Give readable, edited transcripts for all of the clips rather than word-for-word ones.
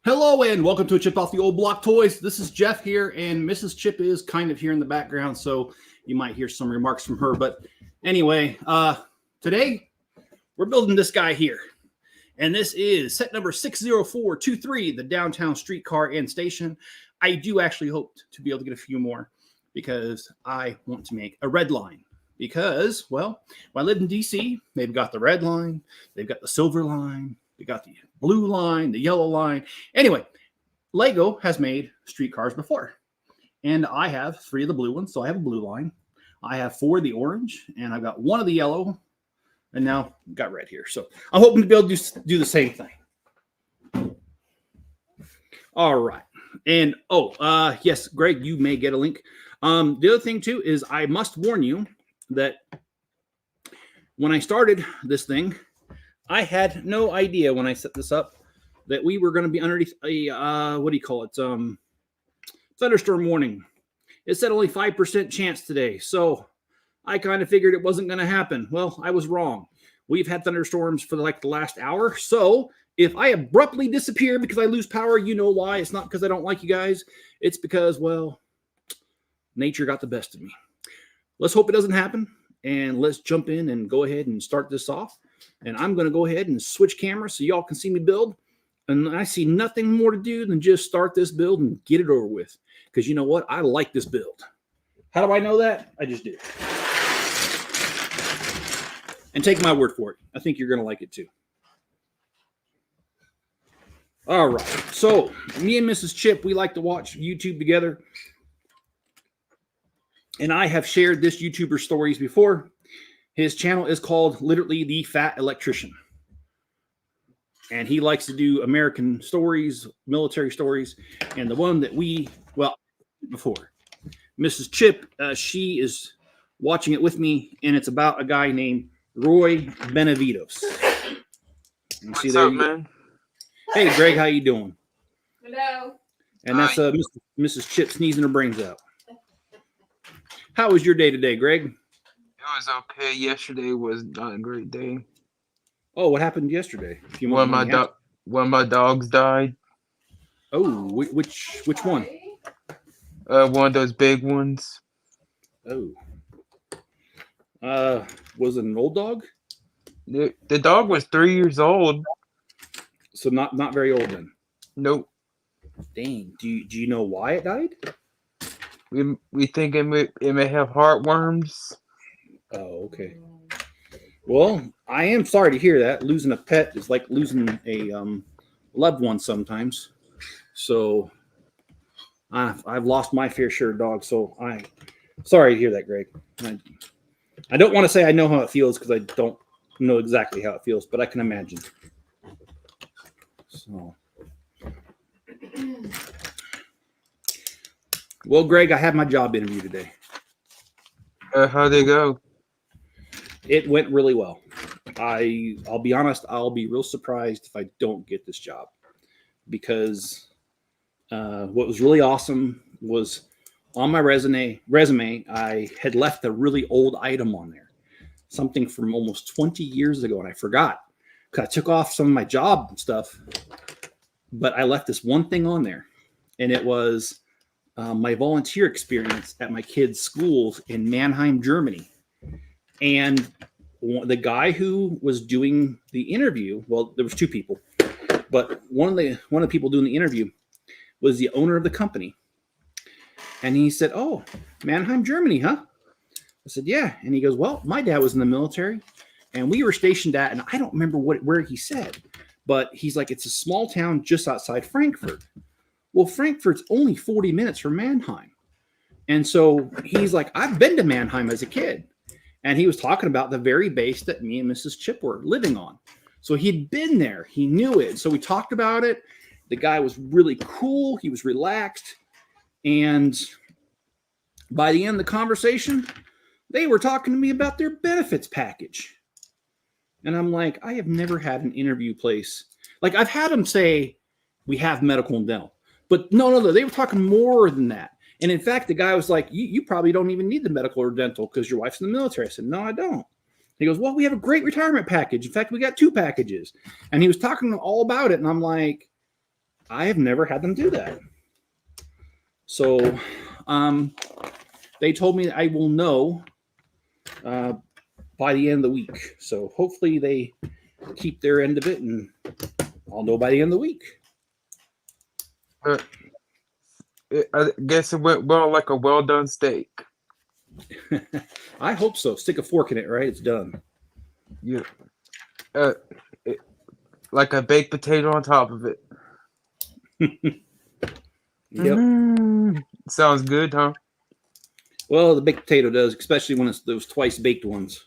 Hello and welcome to a Chip Off the Old Block Toys. This is Jeff here, and Mrs. Chip is kind of here in the background, so you might hear some remarks from her. But anyway, today we're building this guy here, and this is set number 60423, the Downtown Streetcar and Station. I do actually hope to be able to get a few more because I want to make a red line. Because, well, when I lived in DC, they've got the red line, they've got the silver line, they got the blue line, the yellow line. Anyway, Lego has made streetcars before. And I have 3 of the blue ones, so I have a blue line. I have 4 of the orange, and I've got 1 of the yellow, and now got red here. So I'm hoping to be able to do the same thing. All right. And, yes, Greg, you may get a link. The other thing, too, is I must warn you that when I started this thing, I had no idea when I set this up that we were going to be underneath a, thunderstorm warning. It said only 5% chance today. So I kind of figured it wasn't going to happen. Well, I was wrong. We've had thunderstorms for the last hour. So if I abruptly disappear because I lose power, you know why. It's not because I don't like you guys. It's because, well, nature got the best of me. Let's hope it doesn't happen. And let's jump in and go ahead and start this off. And I'm going to go ahead and switch cameras so y'all can see me build. And I see nothing more to do than just start this build and get it over with. Because you know what? I like this build. How do I know that? I just do. And take my word for it. I think you're going to like it too. All right. So me and Mrs. Chip, we like to watch YouTube together. And I have shared this YouTuber's stories before. His channel is called literally The Fat Electrician. And he likes to do American stories, military stories. And the one that before. Mrs. Chip, she is watching it with me. And it's about a guy named Roy Benavides. What's up, man? Hey, Greg, how you doing? Hello. And that's Mrs. Chip sneezing her brains out. How was your day today, Greg? It was okay. Yesterday was not a great day. Oh, what happened yesterday? One of my dogs died. Oh, which one? One of those big ones. Oh. Was it an old dog? The dog was 3 years old. So not very old then. Nope. Dang. Do you know why it died? We think it may have heartworms. Oh, okay. Well, I am sorry to hear that. Losing a pet is like losing a loved one sometimes. So I've lost my fair share of dogs. So I'm sorry to hear that, Greg. I don't want to say I know how it feels because I don't know exactly how it feels, but I can imagine. So. Well, Greg, I had my job interview today. How'd it go? It went really well. I'll be honest, I'll be real surprised if I don't get this job. Because what was really awesome was on my resume, I had left a really old item on there. Something from almost 20 years ago, and I forgot. Because I took off some of my job stuff, but I left this one thing on there. And it was my volunteer experience at my kids' schools in Mannheim, Germany. And the guy who was doing the interview, well, there was 2 people, but one of the people doing the interview was the owner of the company. And he said, "Oh, Mannheim, Germany, huh?" I said, "Yeah." And he goes, "Well, my dad was in the military and we were stationed at," and I don't remember where he said, but he's like, "It's a small town just outside Frankfurt." Well, Frankfurt's only 40 minutes from Mannheim. And so he's like, "I've been to Mannheim as a kid." And he was talking about the very base that me and Mrs. Chip were living on. So he'd been there. He knew it. So we talked about it. The guy was really cool. He was relaxed. And by the end of the conversation, they were talking to me about their benefits package. And I'm like, I have never had an interview place. Like, I've had them say, "We have medical and dental." But no, they were talking more than that. And in fact, the guy was like, you probably don't even need the medical or dental because your wife's in the military. I said, "No, I don't." He goes, "Well, we have a great retirement package. In fact, we got 2 packages." And he was talking all about it. And I'm like, I have never had them do that. So they told me I will know by the end of the week. So hopefully they keep their end of it, and I'll know by the end of the week. I guess it went well, like a well done steak. I hope so. Stick a fork in it, right? It's done. Yeah. Like a baked potato on top of it. Yep. Sounds good, huh? Well, the baked potato does, especially when it's those twice baked ones.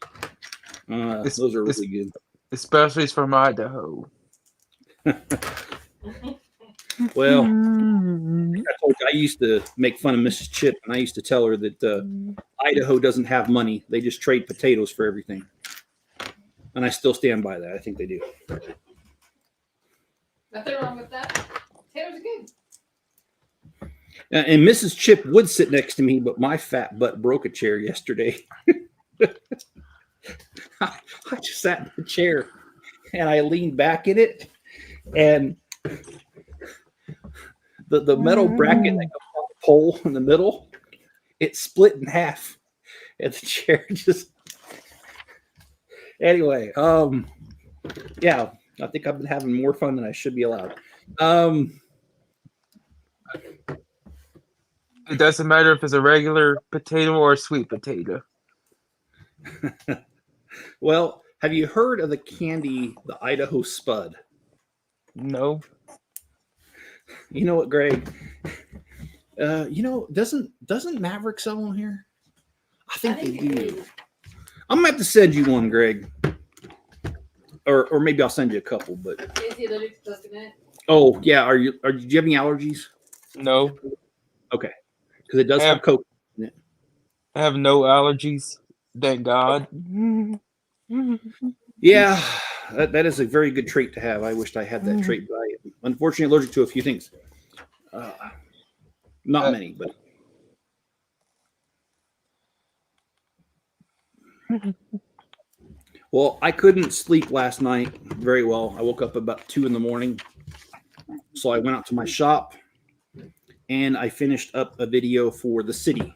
Those are really good. Especially from Idaho. Well, I used to make fun of Mrs. Chip, and I used to tell her that Idaho doesn't have money. They just trade potatoes for everything. And I still stand by that. I think they do. Nothing wrong with that. Potatoes are good. And Mrs. Chip would sit next to me, but my fat butt broke a chair yesterday. I just sat in the chair, and I leaned back in it, and the metal bracket that goes on the pole in the middle, it split in half, and the chair just. Anyway, yeah, I think I've been having more fun than I should be allowed. It doesn't matter if it's a regular potato or a sweet potato. Well, have you heard of the candy, the Idaho Spud? No. You know what, Greg? Doesn't Maverick sell them here? I think they do. I'm gonna have to send you one, Greg. Or maybe I'll send you a couple, but Is he allergic to coconut? oh yeah, do you have any allergies? No. Okay. Because it does have coke in it. I have no allergies. Thank God. Yeah, that is a very good trait to have. I wished I had that trait, but I am unfortunately allergic to a few things. Not many, but. Well, I couldn't sleep last night very well. I woke up about 2 a.m. So I went out to my shop and I finished up a video for the city.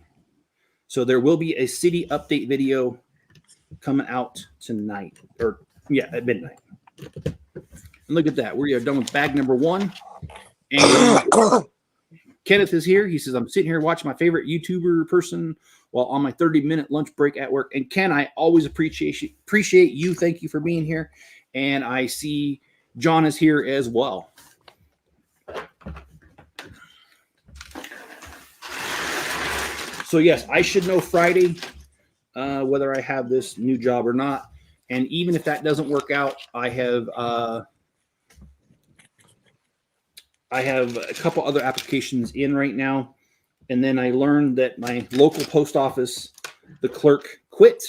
So there will be a city update video coming out tonight, at midnight. And look at that. We are done with bag number 1. And Kenneth is here. He says, I'm sitting here watching my favorite YouTuber person while on my 30-minute lunch break at work. And Ken, I always appreciate you. Thank you for being here. And I see John is here as well. So yes, I should know Friday whether I have this new job or not. And even if that doesn't work out, I have a couple other applications in right now. And then I learned that my local post office, the clerk quit.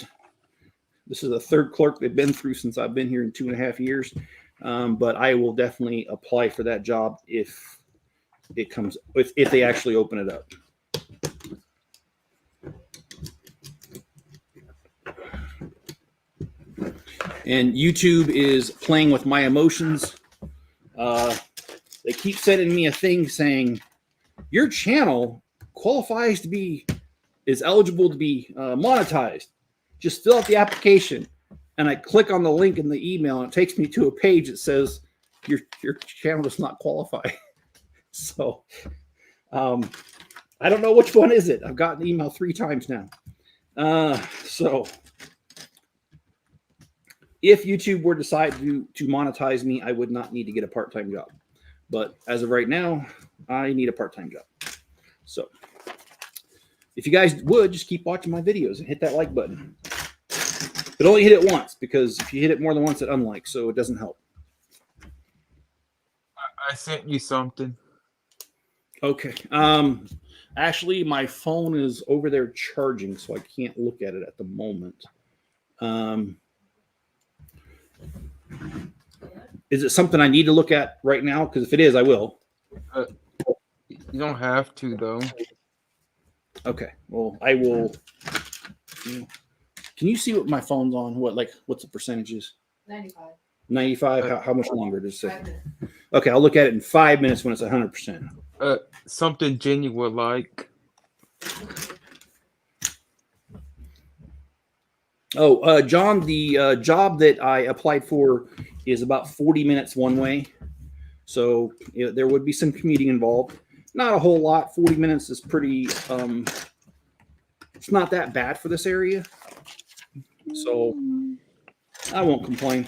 This is the third clerk they've been through since I've been here in 2.5 years. But I will definitely apply for that job if they actually open it up. And YouTube is playing with my emotions. They keep sending me a thing saying, your channel qualifies to be, is eligible to be monetized. Just fill out the application. And I click on the link in the email and it takes me to a page that says, your channel does not qualify. So I don't know which one is it. I've gotten the email 3 times now. So if YouTube were to decide to monetize me, I would not need to get a part-time job. But as of right now, I need a part-time job. So if you guys would, just keep watching my videos and hit that like button. But only hit it once, because if you hit it more than once, it unlikes, so it doesn't help. I sent you something. Okay. Actually, my phone is over there charging, so I can't look at it at the moment. Is it something I need to look at right now? Because if it is, I will. You don't have to, though. Okay. Well, I will. Can you see what my phone's on? What's the percentages? 95. 95? How much longer does it say? Okay, I'll look at it in 5 minutes when it's 100%. Something Jenny would like. Oh, John, the job that I applied for is about 40 minutes one way. So there would be some commuting involved. Not a whole lot. 40 minutes is pretty, it's not that bad for this area. So I won't complain.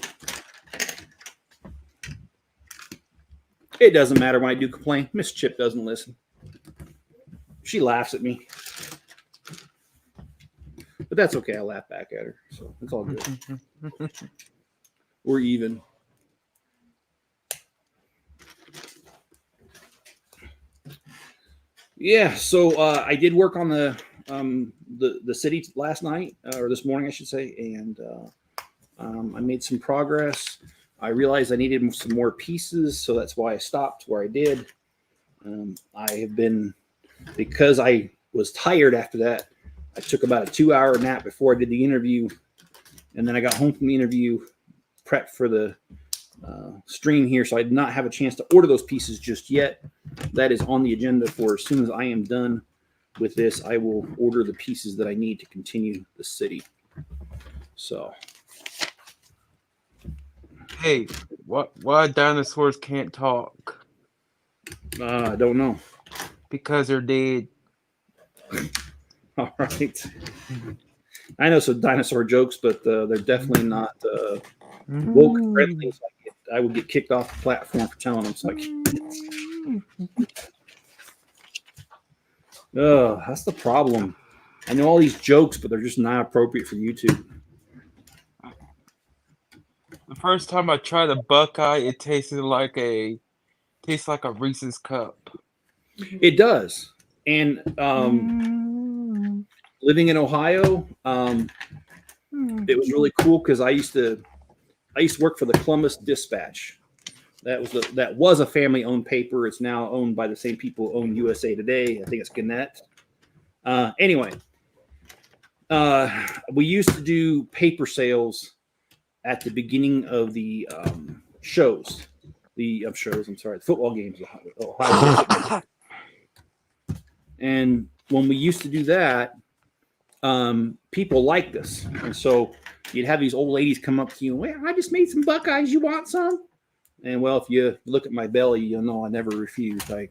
It doesn't matter when I do complain. Miss Chip doesn't listen. She laughs at me. But that's okay. I laugh back at her. So it's all good. We're even. Yeah, so I did work on the city last night, or this morning, I should say, and I made some progress. I realized I needed some more pieces, so that's why I stopped where I did. I have been, because I was tired after that, I took about a 2-hour nap before I did the interview, and then I got home from the interview, prepped for the stream here, so I did not have a chance to order those pieces just yet. That is on the agenda for as soon as I am done with this, I will order the pieces that I need to continue the city. So. Hey, why dinosaurs can't talk? I don't know. Because they're dead. All right. I know some dinosaur jokes, but they're definitely not woke friendly. So I would get kicked off the platform for telling them. It's like, that's the problem. I know all these jokes, but they're just not appropriate for YouTube. The first time I tried a Buckeye, it tasted like a Reese's cup. It does. And living in Ohio, it was really cool because I used to work for the Columbus Dispatch. That was a family-owned paper. It's now owned by the same people who own USA Today. I think it's Gannett. Anyway, we used to do paper sales at the beginning of the shows. The football games. Ohio. And when we used to do that, people liked us. And so you'd have these old ladies come up to you, well, I just made some Buckeyes. You want some? And well, if you look at my belly, you'll know I never refused. I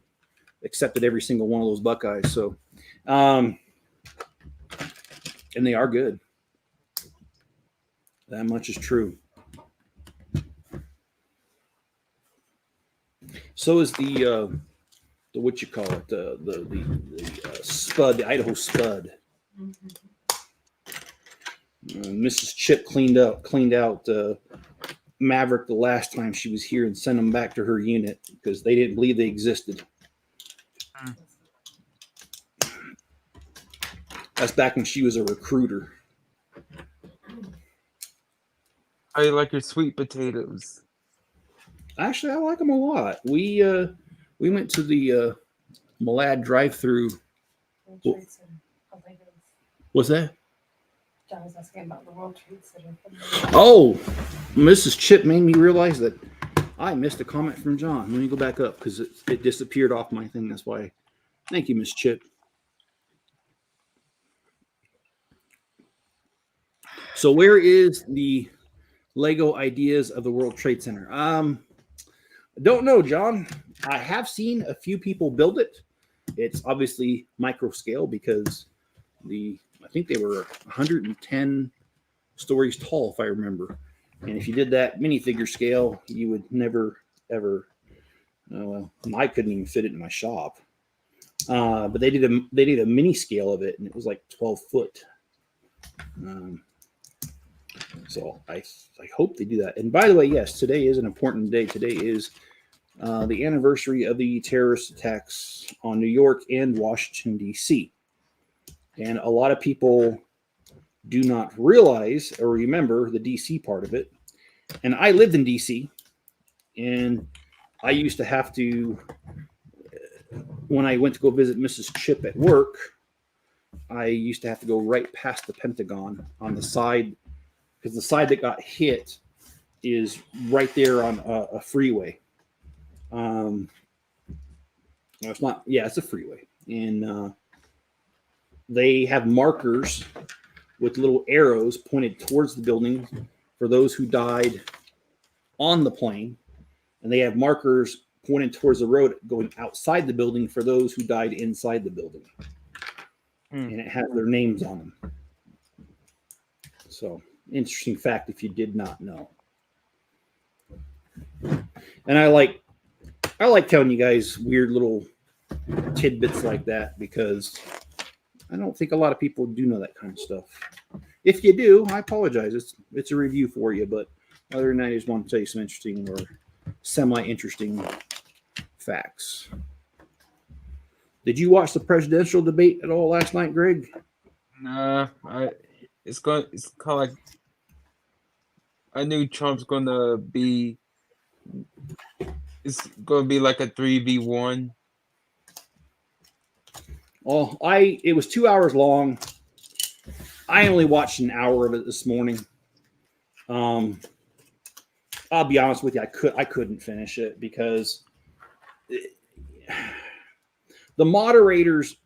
accepted every single one of those Buckeyes. So, and they are good. That much is true. So is the what you call it, the Spud, the Idaho Spud. Mrs. Chip cleaned out Maverick the last time she was here and sent them back to her unit because they didn't believe they existed. That's back when she was a recruiter. How do you like your sweet potatoes? Actually, I like them a lot. We went to the Malad drive-through. What's that? John was asking about the World Trade Center. Oh, Mrs. Chip made me realize that I missed a comment from John. Let me go back up because it disappeared off my thing. That's why. Thank you, Miss Chip. So where is the Lego Ideas of the World Trade Center? I don't know, John. I have seen a few people build it. It's obviously micro scale because I think they were 110 stories tall, if I remember. And if you did that minifigure scale, you would never, ever. I couldn't even fit it in my shop. But they did a mini scale of it, and it was like 12 foot. So I hope they do that. And by the way, yes, today is an important day. Today is the anniversary of the terrorist attacks on New York and Washington, D.C. And a lot of people do not realize or remember the D.C. part of it. And I lived in D.C. and I used to have to, when I went to go visit Mrs. Chip at work, I used to have to go right past the Pentagon on the side, because the side that got hit is right there on a freeway. No, it's not. Yeah, it's a freeway, and they have markers with little arrows pointed towards the building for those who died on the plane, and they have markers pointed towards the road going outside the building for those who died inside the building. And it has their names on them. So, interesting fact if you did not know. And I like telling you guys weird little tidbits like that because I don't think a lot of people do know that kind of stuff. If you do, I apologize. It's a review for you, but other than that, I just want to tell you some interesting or semi-interesting facts. Did you watch the presidential debate at all last night, Greg? Nah, it's kind of like I knew Trump's gonna be. It's gonna be like a 3v1. Well, it was 2 hours long. I only watched an hour of it this morning. I'll be honest with you, I couldn't finish it because the moderators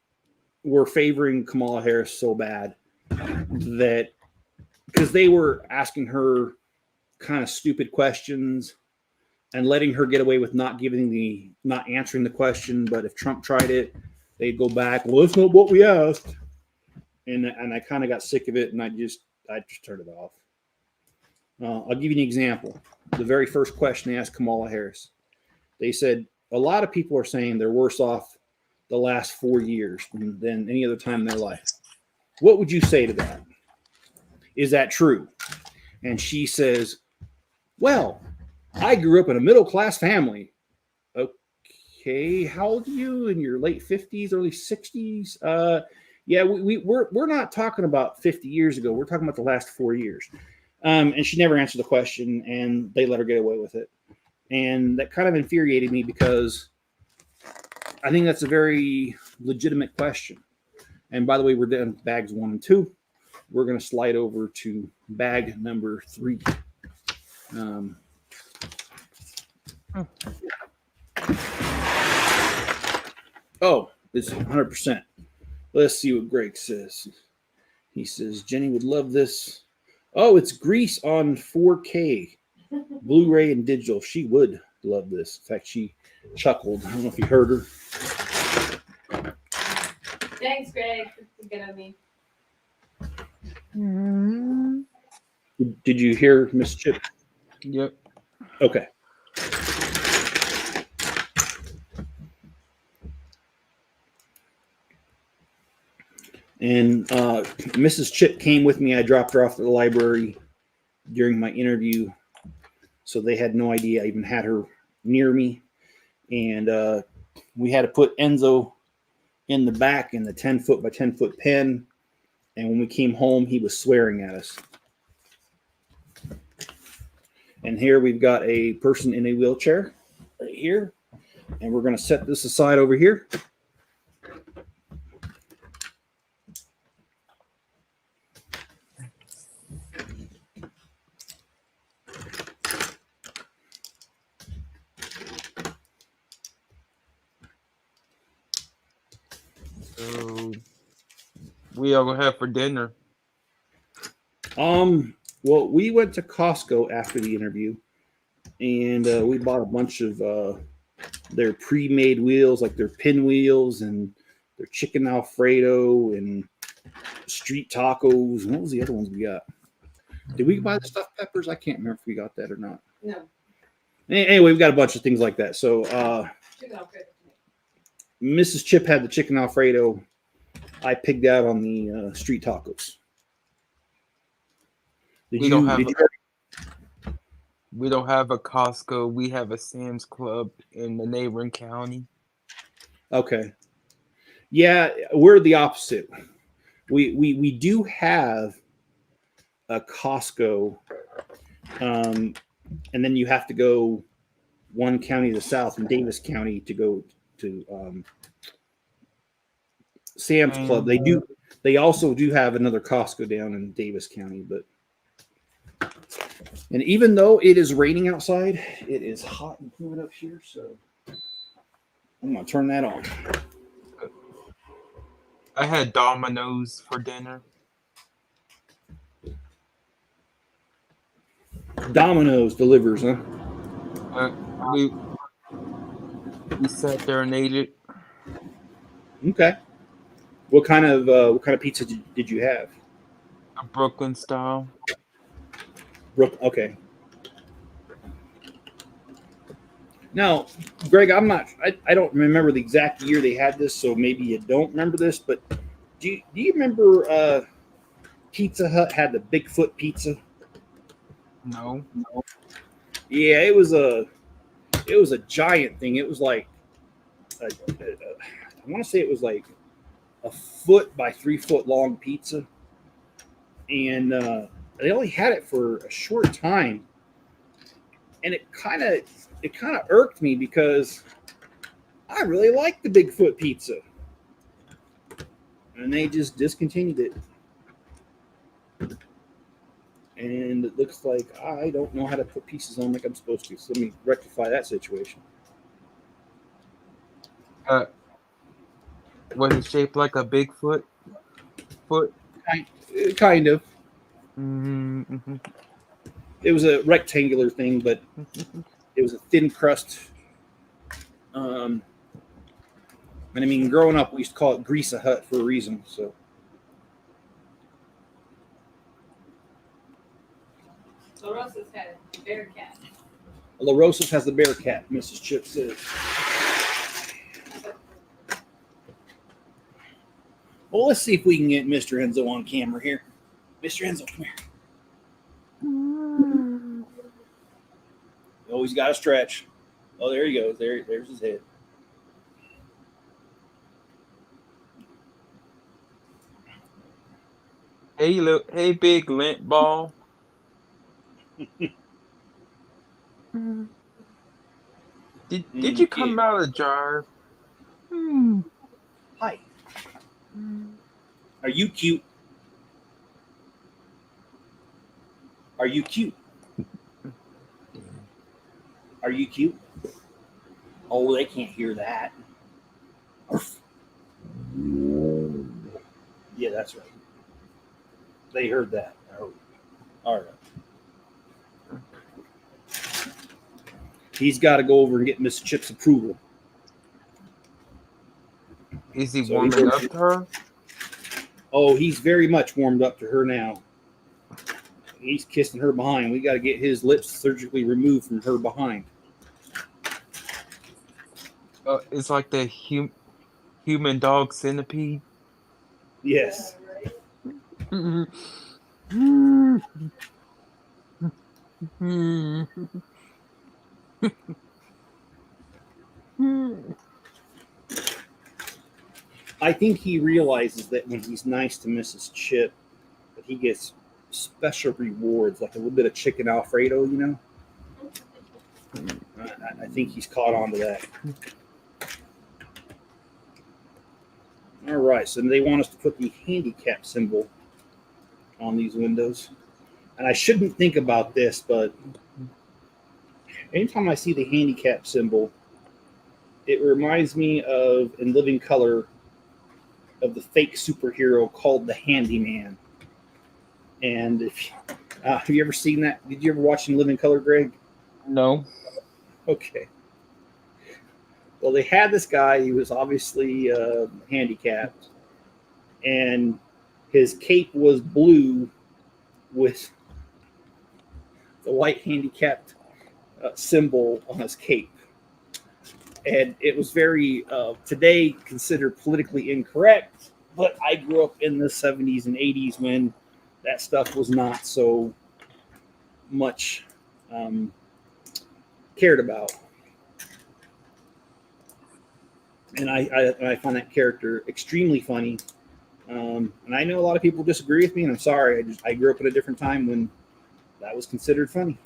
were favoring Kamala Harris so bad that because they were asking her kind of stupid questions and letting her get away with not answering the question. But if Trump tried it, they'd go back. Well, that's not what we asked. And I kind of got sick of it, and I just turned it off. I'll give you an example. The very first question they asked Kamala Harris, they said a lot of people are saying they're worse off the last 4 years than any other time in their life. What would you say to that? Is that true? And she says, well, I grew up in a middle-class family. Okay, how old are you? In your late 50s, early 60s? Yeah, we're not talking about 50 years ago. We're talking about the last 4 years. And she never answered the question, and they let her get away with it. And that kind of infuriated me because I think that's a very legitimate question. And by the way, we're done with bags 1 and 2. We're going to slide over to bag number 3. Oh, it's 100%. Let's see what Greg says. He says, Jenny would love this. Oh, it's Grease on 4K, Blu-ray and digital. She would love this. In fact, she chuckled. I don't know if you heard her. Thanks, Greg. It's good of me. Did you hear Miss Chip? Yep. Okay. And Mrs. Chip came with me. I dropped her off at the library during my interview, so they had no idea I even had her near me. And we had to put Enzo in the back in the 10-foot by 10-foot pen. And when we came home, he was swearing at us. And here we've got a person in a wheelchair right here. And we're going to set this aside over here. So, we are gonna have for dinner. Well, we went to Costco after the interview, and we bought a bunch of their pre-made wheels, like their pinwheels and their chicken Alfredo and street tacos. And what was the other ones we got? Did we buy the stuffed peppers? I can't remember if we got that or not. No. Anyway, we've got a bunch of things like that. So Mrs. Chip had the chicken Alfredo. I pigged out on the street tacos. We don't have a Costco. We have a Sam's Club in the neighboring county. Okay. Yeah, we're the opposite. We do have a Costco, and then you have to go one county to the south in Davis County to go to Sam's Club. They also do have another Costco down in Davis County, and even though it is raining outside, it is hot and humid up here. So I'm gonna turn that on. I had Domino's for dinner. Domino's delivers, huh? We sat there and ate it. Okay. What kind of pizza did you have? A Brooklyn style. Okay. Now, Greg, I don't remember the exact year they had this, so maybe you don't remember this, but do you remember Pizza Hut had the Bigfoot pizza? No. Yeah, it was a giant thing. It was like I want to say it was like a foot by 3 foot long pizza, and they only had it for a short time, and it kind of irked me because I really liked the Bigfoot pizza, and they just discontinued it. And it looks like I don't know how to put pieces on like I'm supposed to. So let me rectify that situation. Was it shaped like a Bigfoot? Kind of. Mm-hmm. It was a rectangular thing, but it was a thin crust. And I mean, growing up, we used to call it Grease-a Hut for a reason. So. La Rosa's had a bear cat. La Rosa's has the bear cat, Mrs. Chip says. Well, let's see if we can get Mr. Enzo on camera here. Mr. Enzo, come here. Oh, he's got to stretch. Oh, there he goes. There's his head. Hey, big lint ball. Did you come out of the jar? Hi. Are you cute? Are you cute? Are you cute? Oh, they can't hear that. Yeah, that's right. They heard that. Oh. All right. He's got to go over and get Miss Chip's approval. Is he warming up to her? Oh, he's very much warmed up to her now. He's kissing her behind. We got to get his lips surgically removed from her behind. It's like the human dog centipede. Yes. I think he realizes that when he's nice to Mrs. Chip, that he gets special rewards, like a little bit of chicken Alfredo, you know? I think he's caught on to that. All right, so they want us to put the handicap symbol on these windows. And I shouldn't think about this, but anytime I see the handicap symbol, it reminds me of, in living color, of the fake superhero called the Handyman. And if have you ever seen that? Did you ever watch In Living Color, Greg? No. Okay. Well, they had this guy. He was obviously handicapped, and his cape was blue with the white handicapped symbol on his cape. And it was very, today, considered politically incorrect, but I grew up in the 70s and 80s when that stuff was not so much cared about. And I find that character extremely funny. And I know a lot of people disagree with me, and I'm sorry. I grew up at a different time when that was considered funny.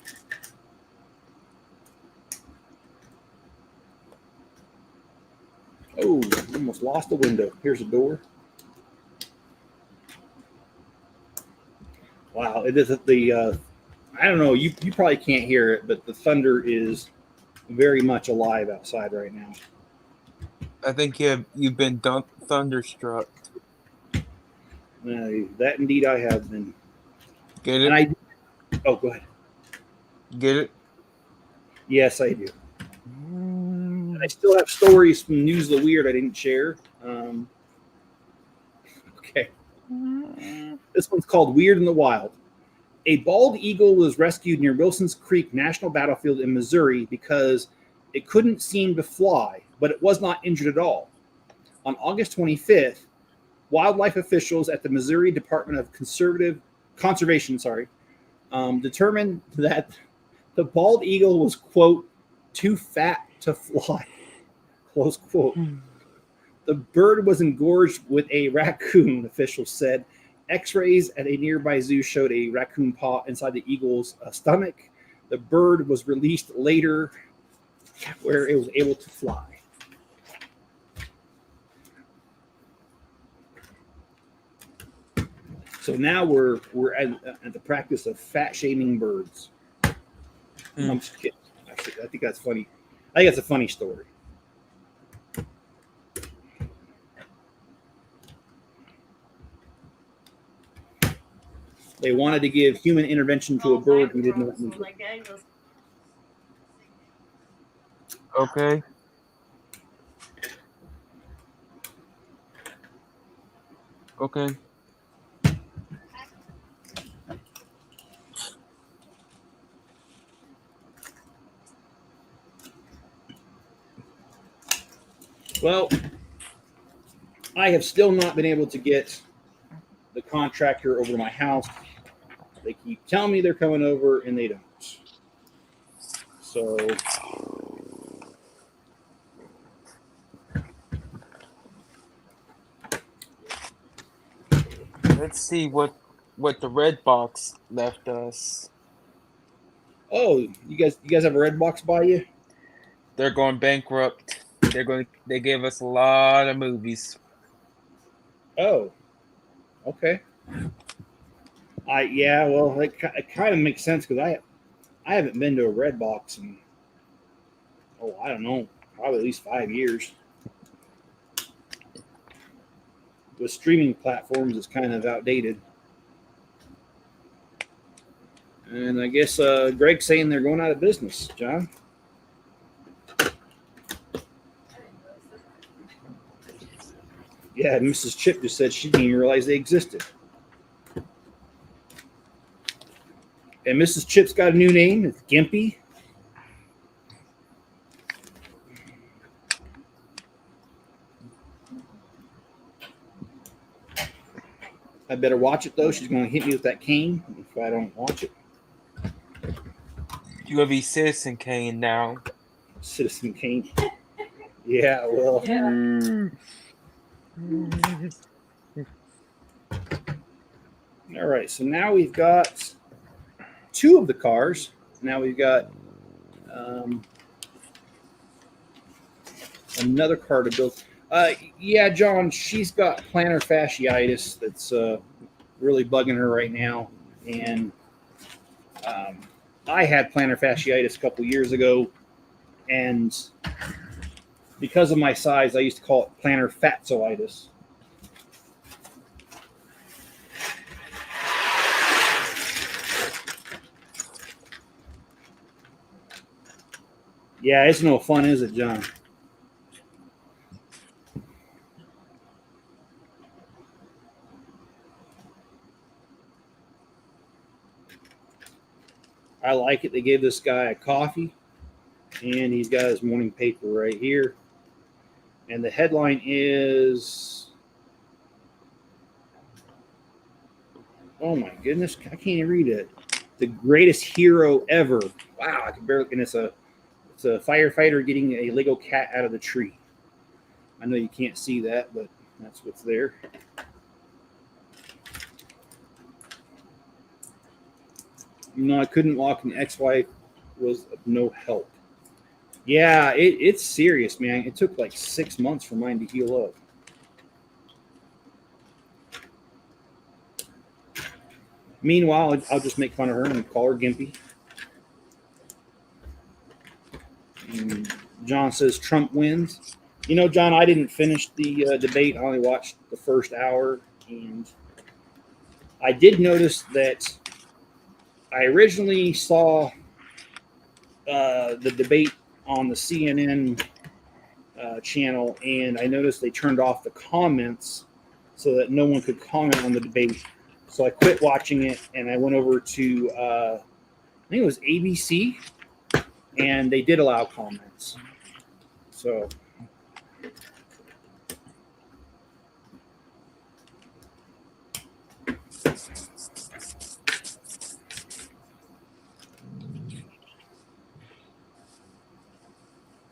Oh, almost lost a window. Here's a door. Wow, it is the I don't know, you probably can't hear it, but the thunder is very much alive outside right now. I think you've been thunderstruck. That indeed I have been. Get it? And oh, go ahead. Get it? Yes, I do. And I still have stories from News of the Weird I didn't share. Okay. This one's called Weird in the Wild. A bald eagle was rescued near Wilson's Creek National Battlefield in Missouri because it couldn't seem to fly, but it was not injured at all. On August 25th, wildlife officials at the Missouri Department of Conservation determined that the bald eagle was, quote, too fat to fly, close quote. The bird was engorged with a raccoon, officials said. X-rays at a nearby zoo showed a raccoon paw inside the eagle's stomach. The bird was released later where it was able to fly. So now we're at the practice of fat shaming birds. I'm just kidding. Actually, I think that's funny. I think that's a funny story. They wanted to give human intervention to a bird who didn't know what moved. Okay. Okay. Well, I have still not been able to get the contractor over to my house. They keep telling me they're coming over, and they don't. So Let's see what the red box left us. oh, you guys have a red box by you? They're going bankrupt. They gave us a lot of movies. Oh, okay. Well, it kind of makes sense because I haven't been to a red box in I don't know, probably at least 5 years. With streaming platforms, it's kind of outdated. And I guess Greg's saying they're going out of business, John. Yeah, Mrs. Chip just said she didn't even realize they existed. And Mrs. Chip's got a new name. It's Gimpy. I better watch it, though. She's going to hit me with that cane if I don't watch it. You have a Citizen Kane now. Citizen Kane. Yeah, well. Yeah. All right, so now we've got two of the cars. Now we've got another car to build. Yeah, John, she's got plantar fasciitis that's really bugging her right now. And I had plantar fasciitis a couple years ago. And because of my size, I used to call it plantar fatsoitis. Yeah, it's no fun, is it, John? I like it. They gave this guy a coffee, and he's got his morning paper right here. And the headline is, oh my goodness, I can't even read it. The greatest hero ever. Wow, I can barely, and it's a firefighter getting a Lego cat out of the tree. I know you can't see that, but that's what's there. You know, I couldn't walk, and the ex-wife was of no help. Yeah, it's serious, man. It took like 6 months for mine to heal up. Meanwhile, I'll just make fun of her and call her Gimpy. And John says Trump wins. You know, John, I didn't finish the debate. I only watched the first hour, and I did notice that I originally saw the debate on the CNN channel, and I noticed they turned off the comments so that no one could comment on the debate. So I quit watching it, and I went over to I think it was ABC, and they did allow comments. So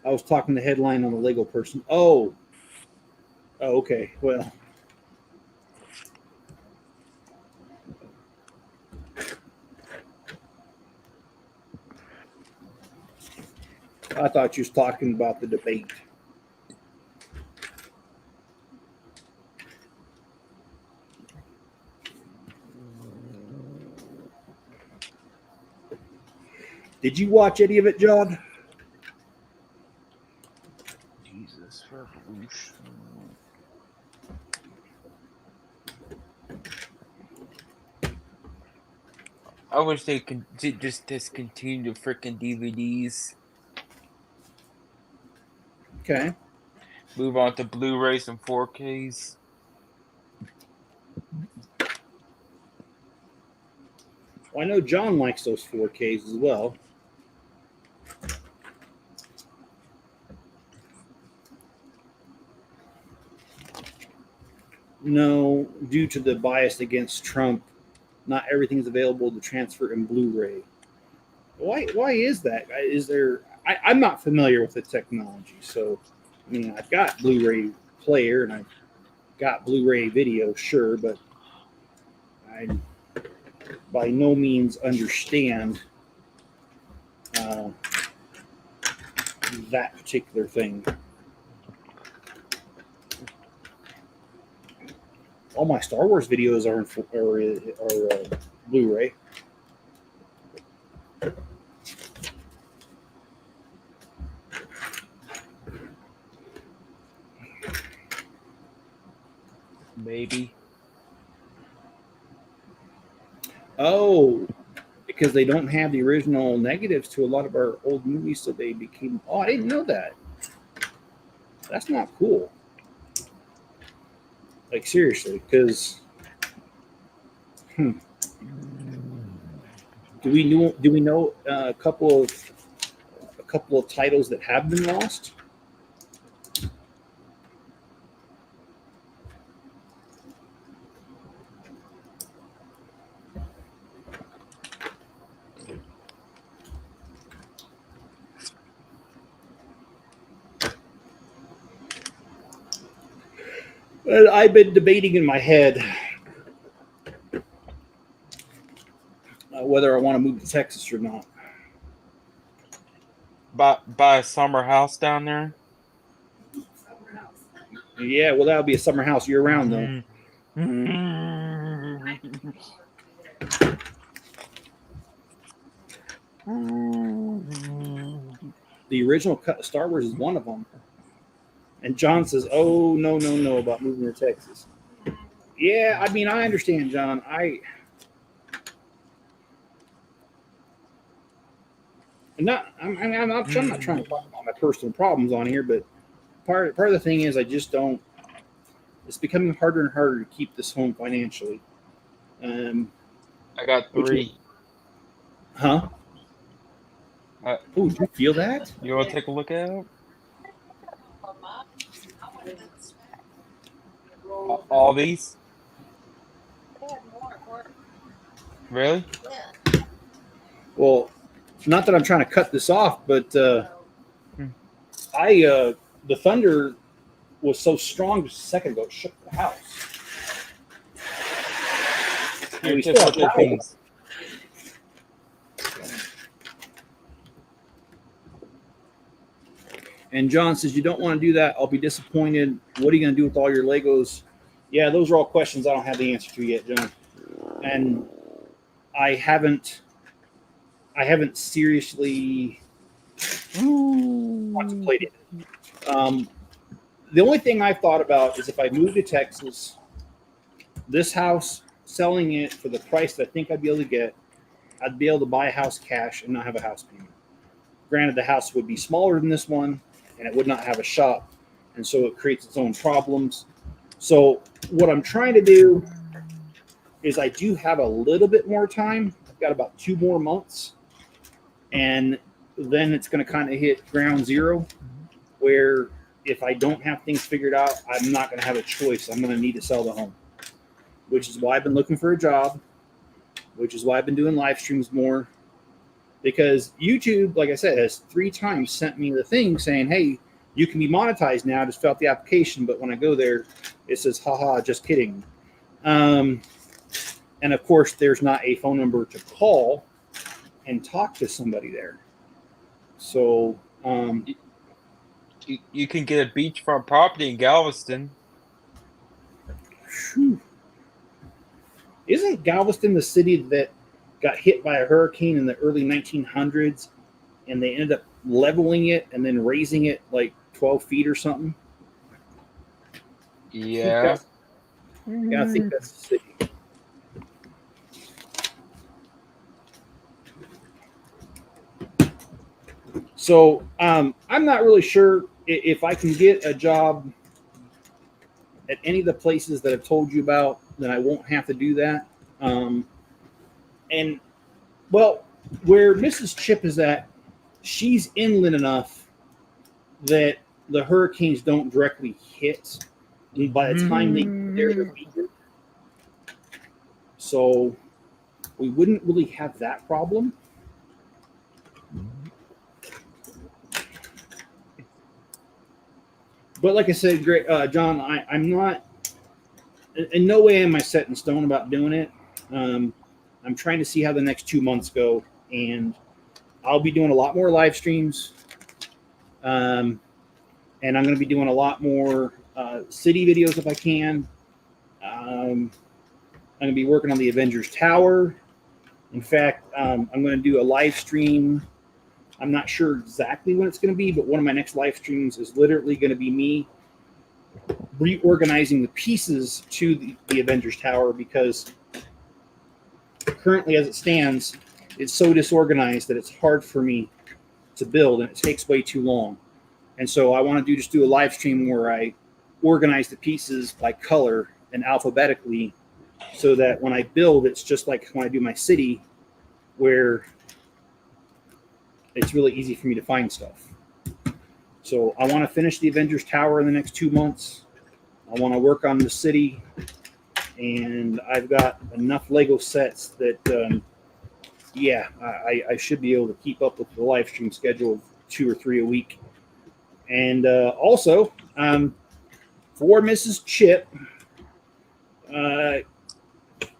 I was talking the headline on the Lego person. Oh, okay. Well, I thought you was talking about the debate. Did you watch any of it, John? Jesus Revolution. I wish they could just discontinue the freaking DVDs. Okay. Move on to Blu-rays and 4Ks. Well, I know John likes those 4Ks as well. No, due to the bias against Trump, not everything is available to transfer in Blu-ray. Why is that? Is there? I'm not familiar with the technology, so I mean, I've got Blu-ray player and I've got Blu-ray video, sure, but I by no means understand that particular thing. All my Star Wars videos are Blu-ray. Maybe. Oh, because they don't have the original negatives to a lot of our old movies, so they became. Oh, I didn't know that. That's not cool. Like seriously, because do we know a couple of titles that have been lost? Well, I've been debating in my head whether I want to move to Texas or not. Buy a summer house down there. Somewhere else. Yeah, well, that would be a summer house year round, though. The original Star Wars is one of them. And John says, "Oh no about moving to Texas." Yeah, I mean, I understand, John. I'm not trying to talk about my personal problems on here, but part of the thing is I just don't. It's becoming harder and harder to keep this home financially. I got 3. Huh? Oh, did you feel that? You want to take a look at it? All these? Really? Well, not that I'm trying to cut this off, but the thunder was so strong just a second ago, it shook the house. Here, We take a still look have at power. these. And John says, "You don't want to do that. I'll be disappointed. What are you going to do with all your Legos?" Yeah, those are all questions I don't have the answer to yet, John. And I haven't seriously contemplated. the only thing I've thought about is if I move to Texas, this house, selling it for the price that I think I'd be able to get, I'd be able to buy a house cash and not have a house payment. Granted, the house would be smaller than this one, and it would not have a shop, and so it creates its own problems. So what I'm trying to do is I do have a little bit more time. I've got about 2 more months, and then it's going to kind of hit ground zero, where if I don't have things figured out, I'm not going to have a choice. I'm going to need to sell the home, which is why I've been looking for a job, which is why I've been doing live streams more, because YouTube, like I said, has 3 times sent me the thing saying, hey, you can be monetized now. Just fill out the application. But when I go there, it says, haha, just kidding. And of course, there's not a phone number to call and talk to somebody there. So You can get a beachfront property in Galveston. whew. Isn't Galveston the city that got hit by a hurricane in the early 1900s, and they ended up leveling it and then raising it like 12 feet or something? Yeah. I think that's the city. So I'm not really sure if I can get a job at any of the places that I've told you about, then I won't have to do that. And well, where Mrs. Chip is at, she's inland enough that the hurricanes don't directly hit. And by the time they get there, they're weaker. So we wouldn't really have that problem. But like I said, John, I'm not, in no way am I set in stone about doing it. I'm trying to see how the next 2 months go, and I'll be doing a lot more live streams. And I'm going to be doing a lot more city videos if I can. I'm going to be working on the Avengers Tower. In fact, I'm going to do a live stream. I'm not sure exactly when it's going to be, but one of my next live streams is literally going to be me reorganizing the pieces to the Avengers Tower, because currently as it stands, it's so disorganized that it's hard for me to build, and it takes way too long. And so I want to just do a live stream where I organize the pieces by color and alphabetically, so that when I build, it's just like when I do my city, where it's really easy for me to find stuff. So I want to finish the Avengers Tower in the next 2 months. I want to work on the city, and I've got enough Lego sets that, I should be able to keep up with the live stream schedule of 2 or 3 a week. And also, for Mrs. Chip,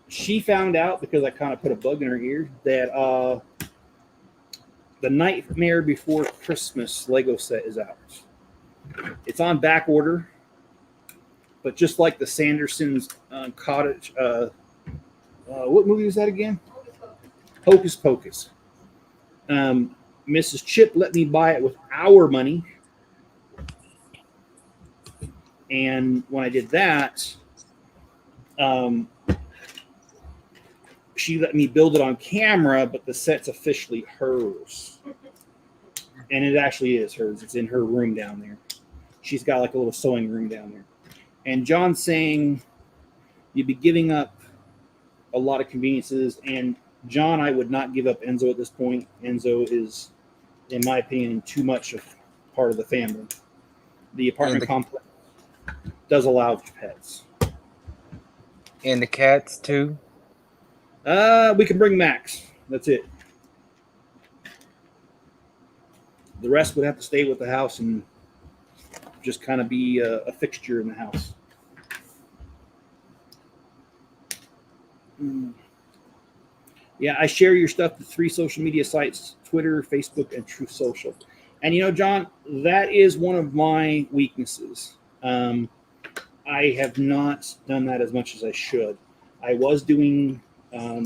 she found out, because I kind of put a bug in her ear, that the Nightmare Before Christmas Lego set is out. It's on back order, but just like the Sandersons cottage, what movie was that again? Hocus Pocus. Mrs. Chip let me buy it with our money, and when I did that, she let me build it on camera, but the set's officially hers. And it actually is hers. It's in her room down there. She's got like a little sewing room down there. And John's saying you'd be giving up a lot of conveniences. And John, I would not give up Enzo at this point. Enzo is, in my opinion, too much of part of the family. The apartment complex does allow pets. And the cats too? We can bring Max. That's it. The rest would have to stay with the house and just kind of be a fixture in the house. Yeah, I share your stuff to 3 social media sites: Twitter, Facebook, and Truth Social. And you know, John, that is one of my weaknesses. I have not done that as much as I should. I was doing what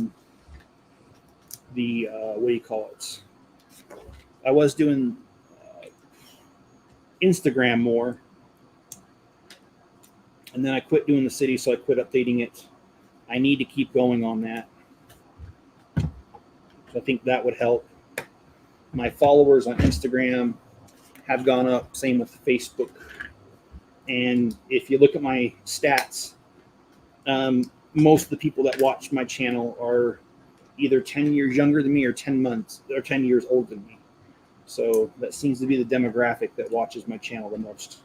do you call it? I was doing Instagram more, And then I quit doing the city, so I quit updating it. I need to keep going on that. So I think that would help. My followers on Instagram have gone up, same with Facebook. And if you look at my stats, most of the people that watch my channel are either 10 years younger than me or 10 months or 10 years older than me. So that seems to be the demographic that watches my channel the most.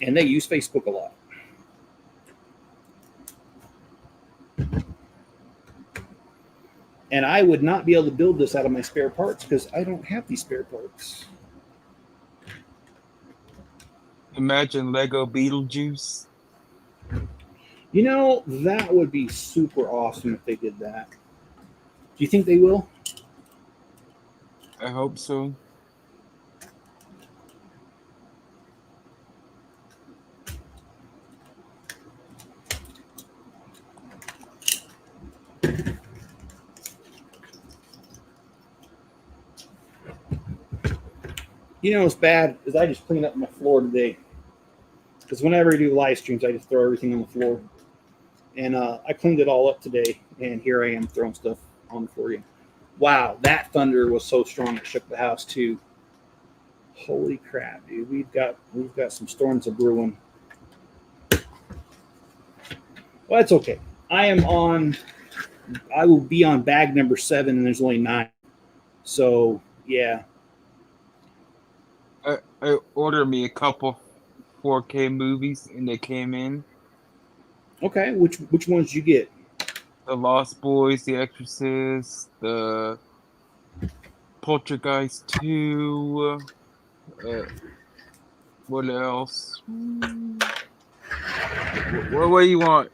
And they use Facebook a lot. And I would not be able to build this out of my spare parts because I don't have these spare parts. Imagine Lego Beetlejuice. You know, that would be super awesome if they did that. Do you think they will? I hope so. You know what's bad is I just cleaned up my floor today. Because whenever I do live streams, I just throw everything on the floor. And I cleaned it all up today, and here I am throwing stuff on the floor again. Wow, that thunder was so strong it shook the house too. Holy crap, dude! We've got some storms a brewing. Well, that's okay. I will be on bag number 7, and there's only 9. So yeah. I ordered me a couple 4K movies, and they came in. Okay, which ones did you get? The Lost Boys, The Exorcist, the Poltergeist 2. What else? What do you want?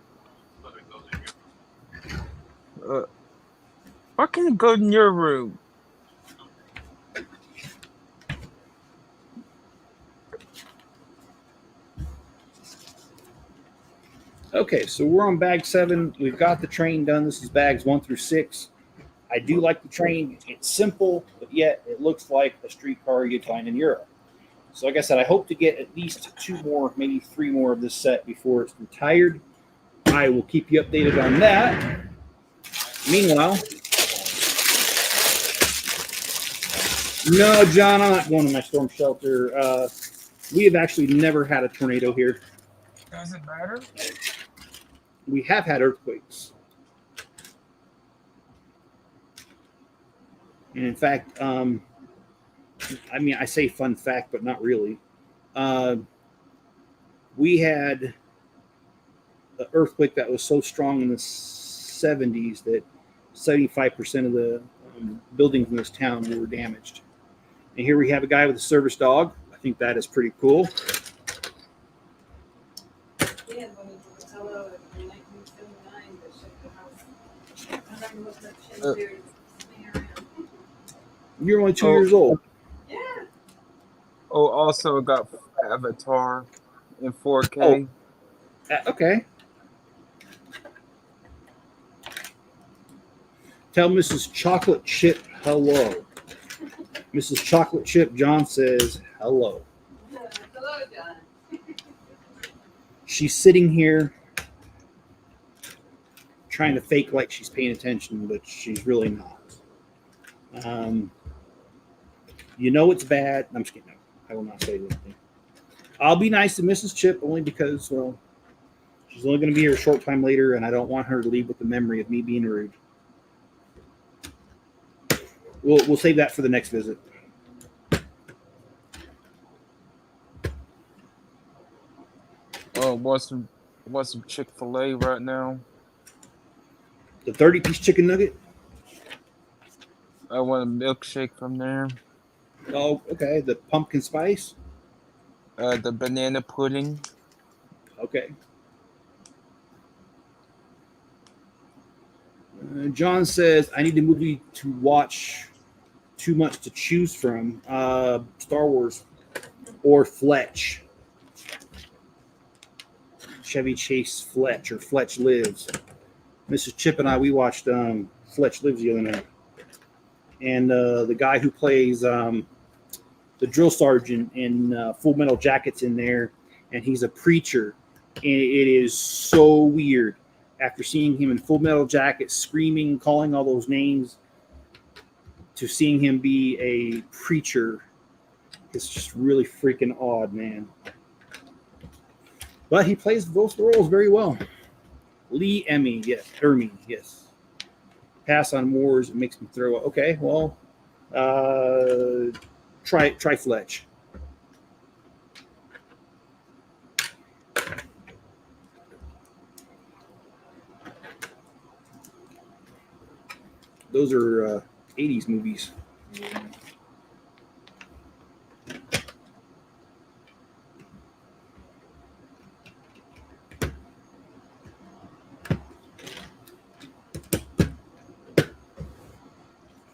Why can't it go in your room? Okay, so we're on bag 7. We've got the train done. This is bags 1 through 6. I do like the train. It's simple, but yet it looks like a streetcar you'd find in Europe. So like I said, I hope to get at least 2 more, maybe 3 more of this set before it's retired. I will keep you updated on that. Meanwhile, no, John, I'm not going to my storm shelter. We have actually never had a tornado here. Does it matter? We have had earthquakes. And in fact, I mean, I say fun fact, but not really. We had an earthquake that was so strong in the 70s that 75% of the buildings in this town were damaged. And here we have a guy with a service dog. I think that is pretty cool. We had one in Pocatello in 1979 that shook the house. I remember looking at Chin Beard swinging around. You're only 2 years old. Yeah. Oh, also got Avatar in 4K. Okay. Tell Mrs. Chocolate Chip hello. Mrs. Chocolate Chip, John says hello. Hello, John. She's sitting here trying to fake like she's paying attention, but she's really not. You know it's bad. I'm just kidding. No, I will not say anything. I'll be nice to Mrs. Chip only because, well, she's only going to be here a short time later, and I don't want her to leave with the memory of me being rude. We'll save that for the next visit. Oh, want some Chick-fil-A right now. The 30-piece chicken nugget. I want a milkshake from there. Oh, okay. The pumpkin spice. The banana pudding. Okay. John says, I need a movie to watch. Too much to choose from. Star Wars or Fletch. Chevy Chase Fletch or Fletch Lives. Mrs. Chip and I, we watched Fletch Lives the other night. And the guy who plays the drill sergeant in Full Metal Jacket's in there, and he's a preacher, and it is so weird. After seeing him in Full Metal Jacket screaming, calling all those names, to seeing him be a preacher, it's just really freaking odd, man. But he plays both roles very well. Lee Ermey, yes. Pass on wars, it makes me throw up. Okay, well, try Fletch. Those are 80s movies.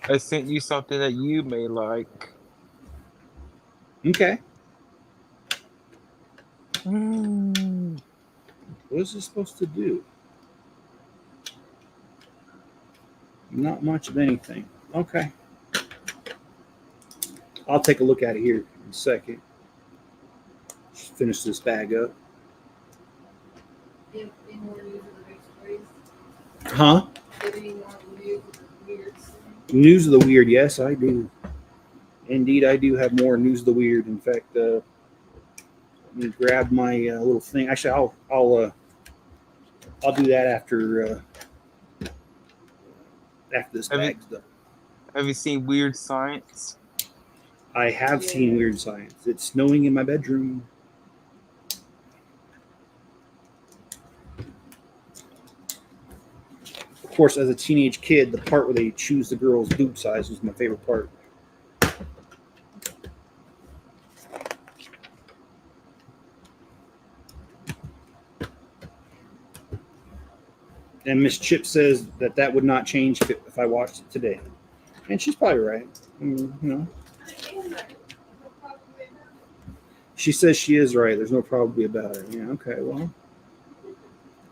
I sent you something that you may like. Okay. Mm. What is this supposed to do? Not much of anything. Okay. I'll take a look at it here in a second. Just finish this bag up. Any more news of the big stories? Huh? Any more news of the weird stuff? News of the weird. Yes, I do. Indeed, I do have more news of the weird. In fact, let me grab my little thing. Actually, I'll do that after this bag's done. Have you seen Weird Science? I have seen Weird Science. It's snowing in my bedroom. Of course, as a teenage kid, the part where they choose the girl's boob size was my favorite part. And Miss Chip says that would not change if I watched it today. And she's probably right. You know. She says she is right. There's no probably about it. Yeah, okay, well.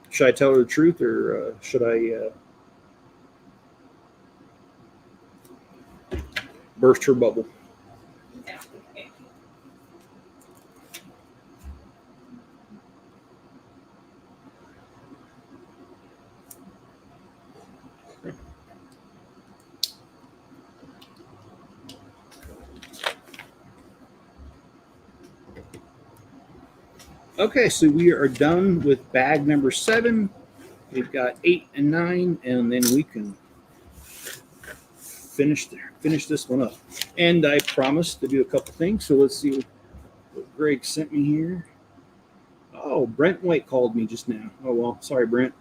Should I tell her the truth, or should I burst her bubble? Okay, so we are done with bag number 7. We've got 8 and 9, and then we can finish this one up. And I promised to do a couple things, so let's see what Greg sent me here. Oh, Brent White called me just now. Oh well, sorry, Brent.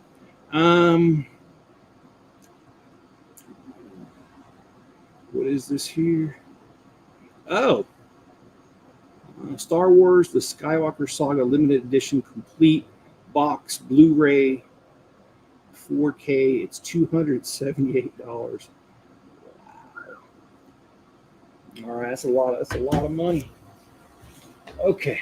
What is this here? Oh. Star Wars: The Skywalker Saga Limited Edition Complete Box Blu-ray 4K. It's $278. Wow. All right, that's a lot of money. Okay.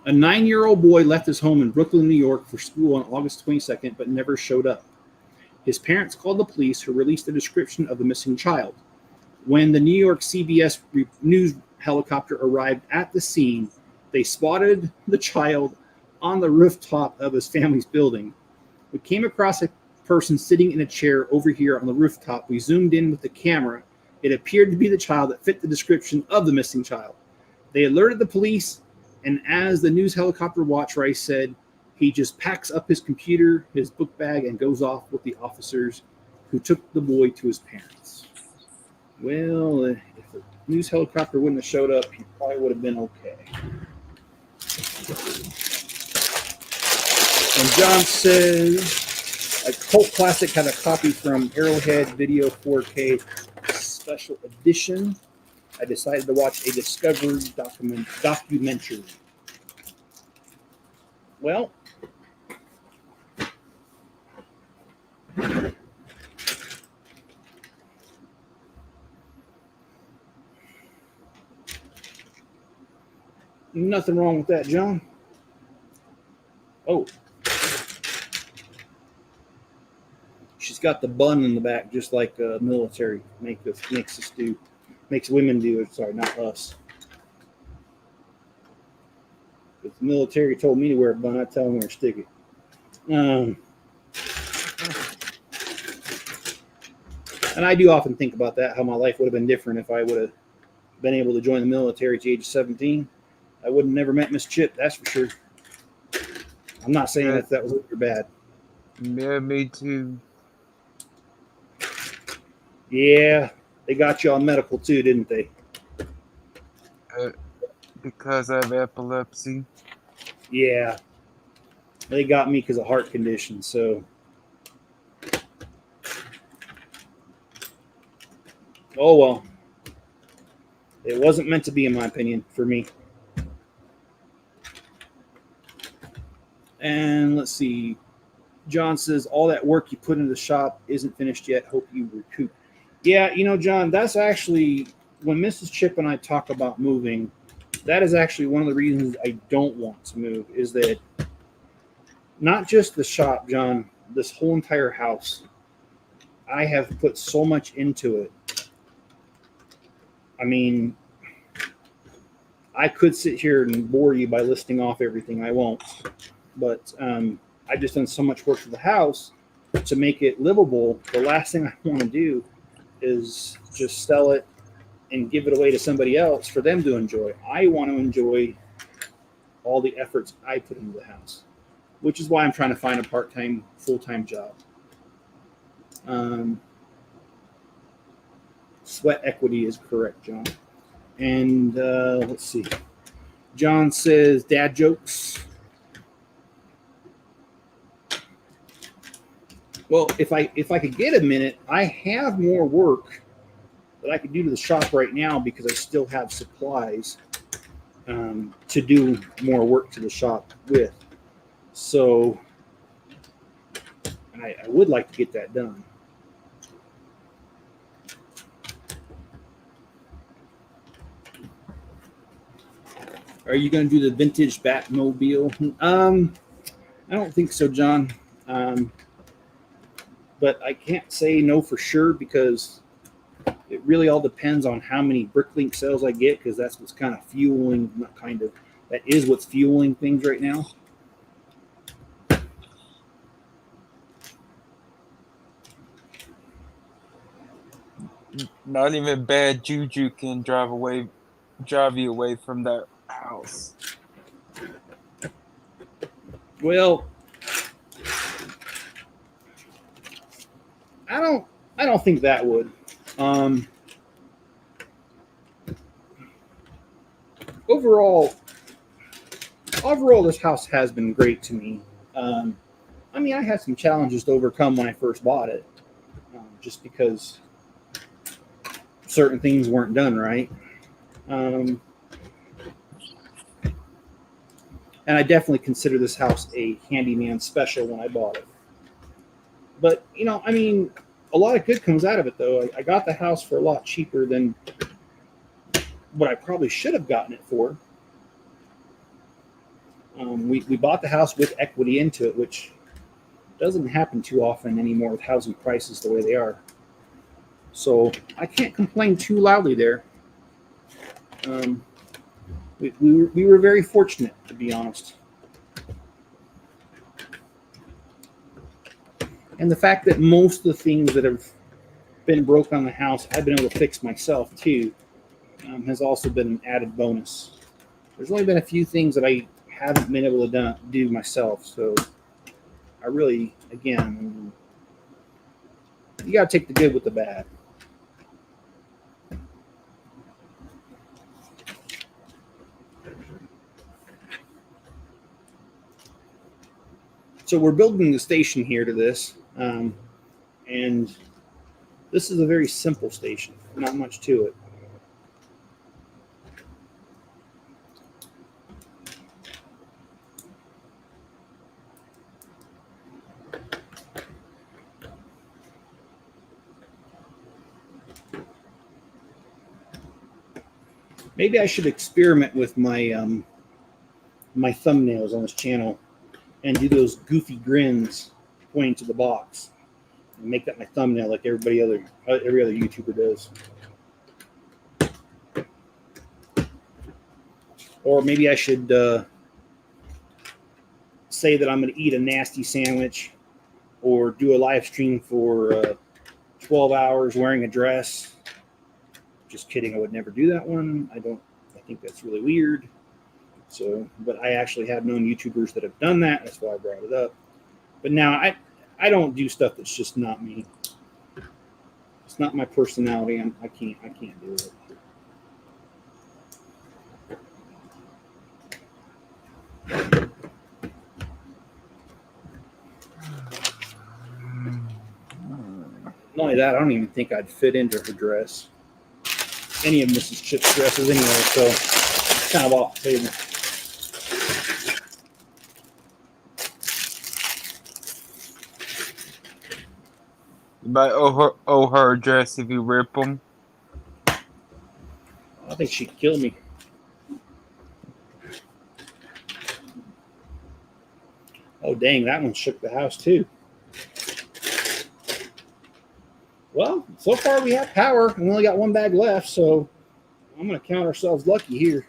A 9-year-old boy left his home in Brooklyn, New York for school on August 22nd, but never showed up. His parents called the police, who released a description of the missing child. When the New York CBS News helicopter arrived at the scene, they spotted the child on the rooftop of his family's building. We came across a person sitting in a chair over here on the rooftop. We zoomed in with the camera. It appeared to be the child that fit the description of the missing child. They alerted the police, and as the news helicopter watched, Rice said, he just packs up his computer, his book bag, and goes off with the officers who took the boy to his parents. Well, if the news helicopter wouldn't have showed up, he probably would have been okay. And John says, a cult classic had a copy from Arrowhead Video 4K Special Edition. I decided to watch a Discovery documentary. Well, Nothing wrong with that, John. Oh. She's got the bun in the back, just like military makes us do. Makes women do it. Sorry, not us. If the military told me to wear a bun, I'd tell them where to stick it. And I do often think about that, how my life would have been different if I would have been able to join the military at the age of 17. I would have never met Miss Chip, that's for sure. I'm not saying that was good or bad. Yeah, me too. Yeah, they got you on medical too, didn't they? Because I have epilepsy. Yeah. They got me because of heart condition, so. Oh, well. It wasn't meant to be, in my opinion, for me. And let's see. John says, all that work you put into the shop isn't finished yet. Hope you recoup. Yeah, John, that's actually, when Mrs. Chip and I talk about moving, that is actually one of the reasons I don't want to move, is that not just the shop, John, this whole entire house, I have put so much into it. I mean, I could sit here and bore you by listing off everything. I won't. But I've just done so much work to the house to make it livable. The last thing I want to do is just sell it and give it away to somebody else for them to enjoy. I want to enjoy all the efforts I put into the house, which is why I'm trying to find a part-time, full-time job. Sweat equity is correct, John. And let's see. John says, dad jokes. Well, if I could get a minute, I have more work that I could do to the shop right now because I still have supplies to do more work to the shop with. So, and I would like to get that done. Are you going to do the vintage Batmobile? I don't think so, John. But I can't say no for sure because it really all depends on how many Bricklink sales I get, because that's what's kind of fueling, not kind of, that is what's fueling things right now. Not even bad juju can drive you away from that house. Well, I don't think that would. Overall, this house has been great to me. I mean, I had some challenges to overcome when I first bought it, just because certain things weren't done right. And I definitely consider this house a handyman special when I bought it. But, I mean, a lot of good comes out of it, though. I got the house for a lot cheaper than what I probably should have gotten it for. We bought the house with equity into it, which doesn't happen too often anymore with housing prices the way they are. So I can't complain too loudly there. We were very fortunate, to be honest. And the fact that most of the things that have been broke on the house, I've been able to fix myself too, has also been an added bonus. There's only been a few things that I haven't been able to do myself. So I really, again, you got to take the good with the bad. So we're building the station here to this, and this is a very simple station, not much to it. Maybe I should experiment with my my thumbnails on this channel and do those goofy grins pointing to the box and make that my thumbnail like every other YouTuber does. Or maybe I should say that I'm going to eat a nasty sandwich, or do a live stream for 12 hours wearing a dress. Just kidding, I would never do that one. I think that's really weird. So, but I actually have known YouTubers that have done that. That's why I brought it up. But now I don't do stuff that's just not me. It's not my personality. I can't do it. Not only that, I don't even think I'd fit into her dress. Any of Mrs. Chip's dresses anyway, so it's kind of off the table. You might owe her a dress if you rip them. I think she'd kill me. Oh, dang, that one shook the house too. Well, so far we have power. We only got one bag left, so I'm going to count ourselves lucky here.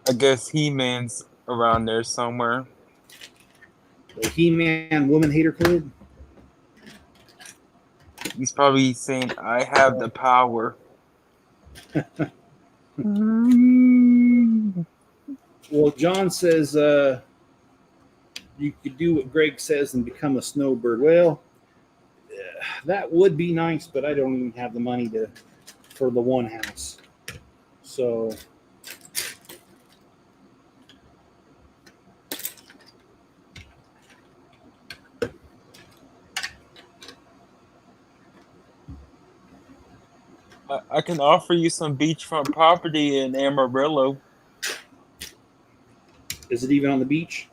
I guess He-Man's around there somewhere. The He-Man Woman Hater Club. He's probably saying, I have the power. Well, John says you could do what Greg says and become a snowbird. Well, that would be nice, but I don't even have the money for the one house. So I can offer you some beachfront property in Amarillo. is it even on the beach?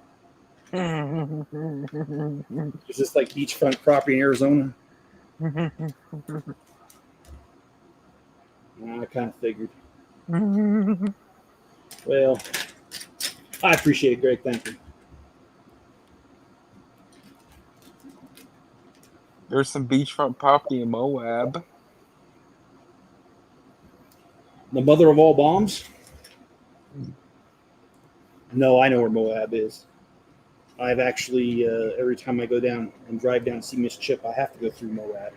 Is this like beachfront property in Arizona? I kind of figured. Well, I appreciate it, Greg. Thank you. There's some beachfront property in Moab. The mother of all bombs? No, I know where Moab is. I've actually, every time I go down and drive down to see Miss Chip, I have to go through Moab.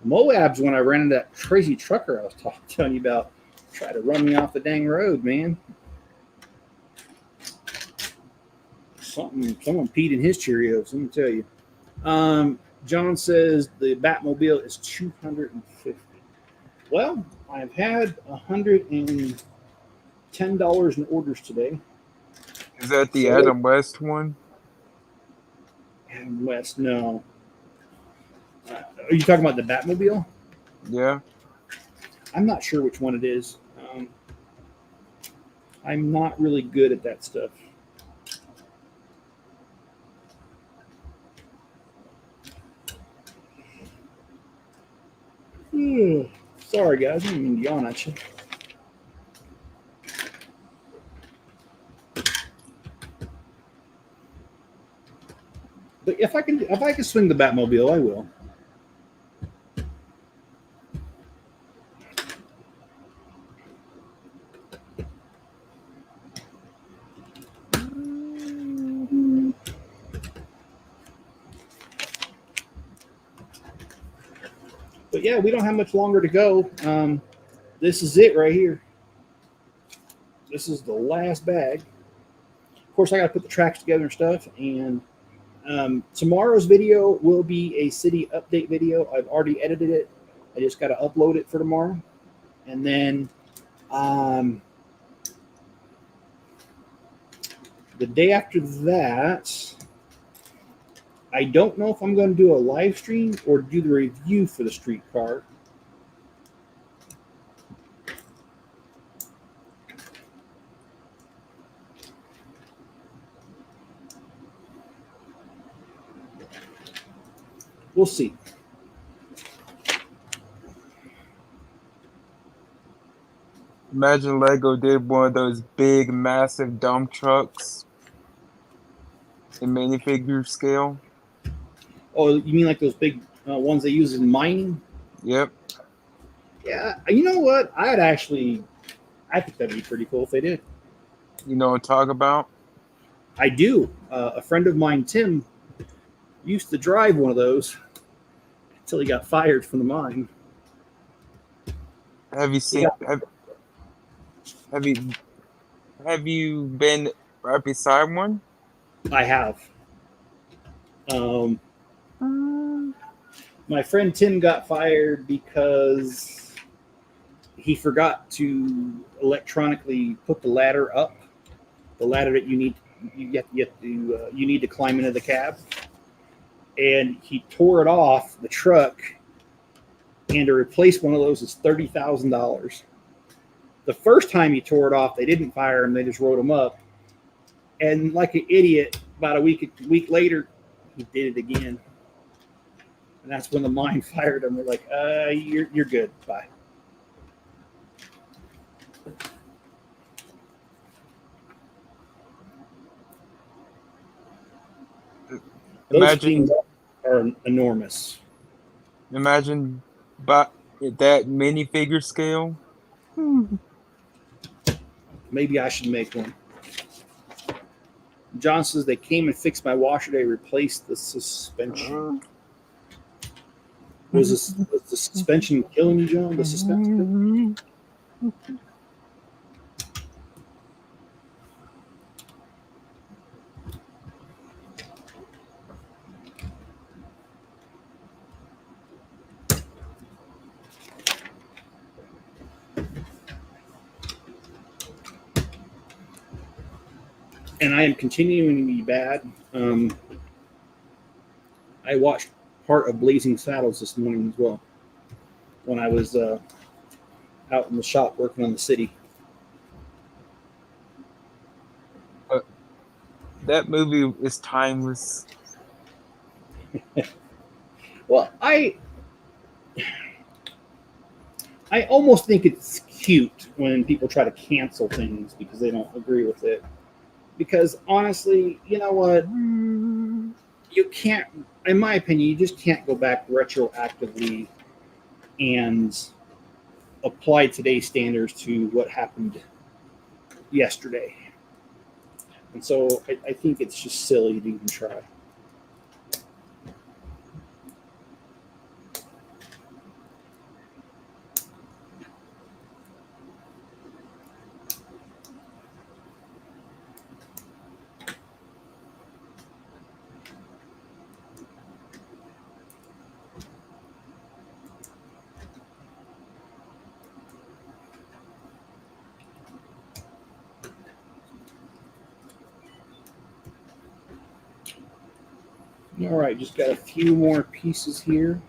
Moab's when I ran into that crazy trucker I was telling you about. Tried to run me off the dang road, man. Someone peed in his Cheerios, let me tell you. John says the Batmobile is $250. Well, I've had $110 in orders today. Is that the Adam West one? Adam West, no. Are you talking about the Batmobile? Yeah. I'm not sure which one it is. I'm not really good at that stuff. Sorry, guys. I didn't mean to yawn at you. But if I can swing the Batmobile, I will. But yeah, we don't have much longer to go. This is it right here. This is the last bag. Of course, I got to put the tracks together and stuff. And tomorrow's video will be a city update video. I've already edited it. I just got to upload it for tomorrow. And then the day after that, I don't know if I'm going to do a live stream or do the review for the streetcar. We'll see. Imagine Lego did one of those big, massive dump trucks in minifigure scale. Oh, you mean like those big ones they use in mining? Yep. Yeah, you know what? I think that'd be pretty cool if they did. You know what I'm talking about? I do. A friend of mine, Tim, used to drive one of those until he got fired from the mine. Have you seen? Have you been right beside one? I have. My friend Tim got fired because he forgot to electronically put the ladder up, the ladder that you need to climb into the cab, and he tore it off the truck. And to replace one of those is $30,000. The first time he tore it off, they didn't fire him; they just wrote him up. And like an idiot, about a week later, he did it again. And that's when the mine fired him. They're like, you're good. Bye. Those things are enormous. Imagine, but at that minifigure scale. Maybe I should make one. John says they came and fixed my washer. They replaced the suspension. Was the suspension killing you, John? The suspension? And I am continuing to be bad. I watched part of Blazing Saddles this morning as well when I was out in the shop working on the city. That movie is timeless. Well, I almost think it's cute when people try to cancel things because they don't agree with it. Because honestly, you know what? You can't, in my opinion, you just can't go back retroactively and apply today's standards to what happened yesterday. And so I think it's just silly to even try. All right, just got a few more pieces here.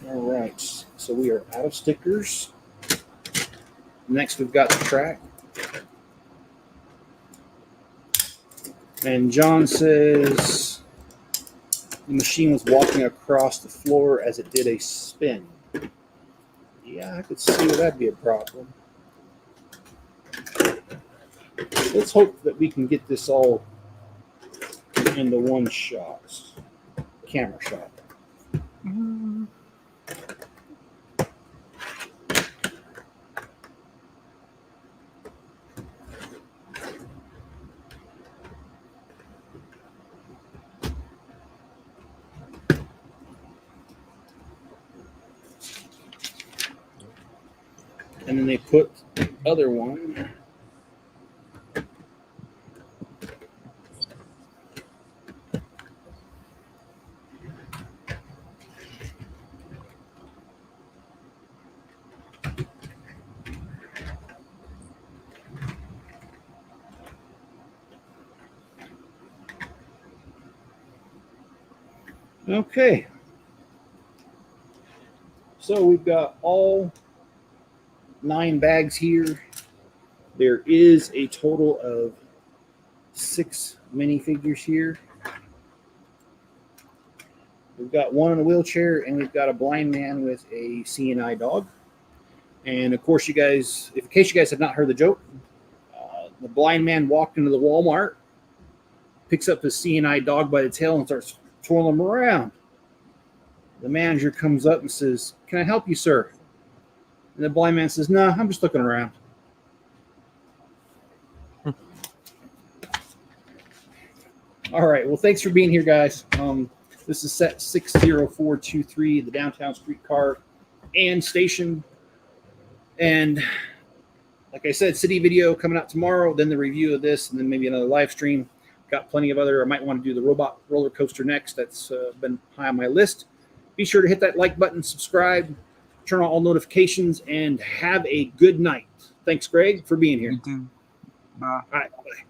All right, so we are out of stickers. Next, we've got the track. And John says the machine was walking across the floor as it did a spin. Yeah, I could see where that'd be a problem. Let's hope that we can get this all into one shot. Camera shot. And then they put the other one. Okay. So we've got all 9 bags here. There is a total of 6 minifigures here. We've got one in a wheelchair, and we've got a blind man with a seeing eye dog. And of course, you guys, in case you guys have not heard the joke, the blind man walked into the Walmart, picks up his seeing eye dog by the tail, and starts twirling him around. The manager comes up and says, "Can I help you, sir?" And the blind man says, "No, I'm just looking around." All right. Well, thanks for being here, guys. This is set 60423, the Downtown Streetcar and Station. And like I said, city video coming out tomorrow, then the review of this, and then maybe another live stream. Got plenty of other. I might want to do the robot roller coaster next. That's been high on my list. Be sure to hit that like button, subscribe, turn on all notifications, and have a good night. Thanks, Greg, for being here. You too. Bye. All right. Bye.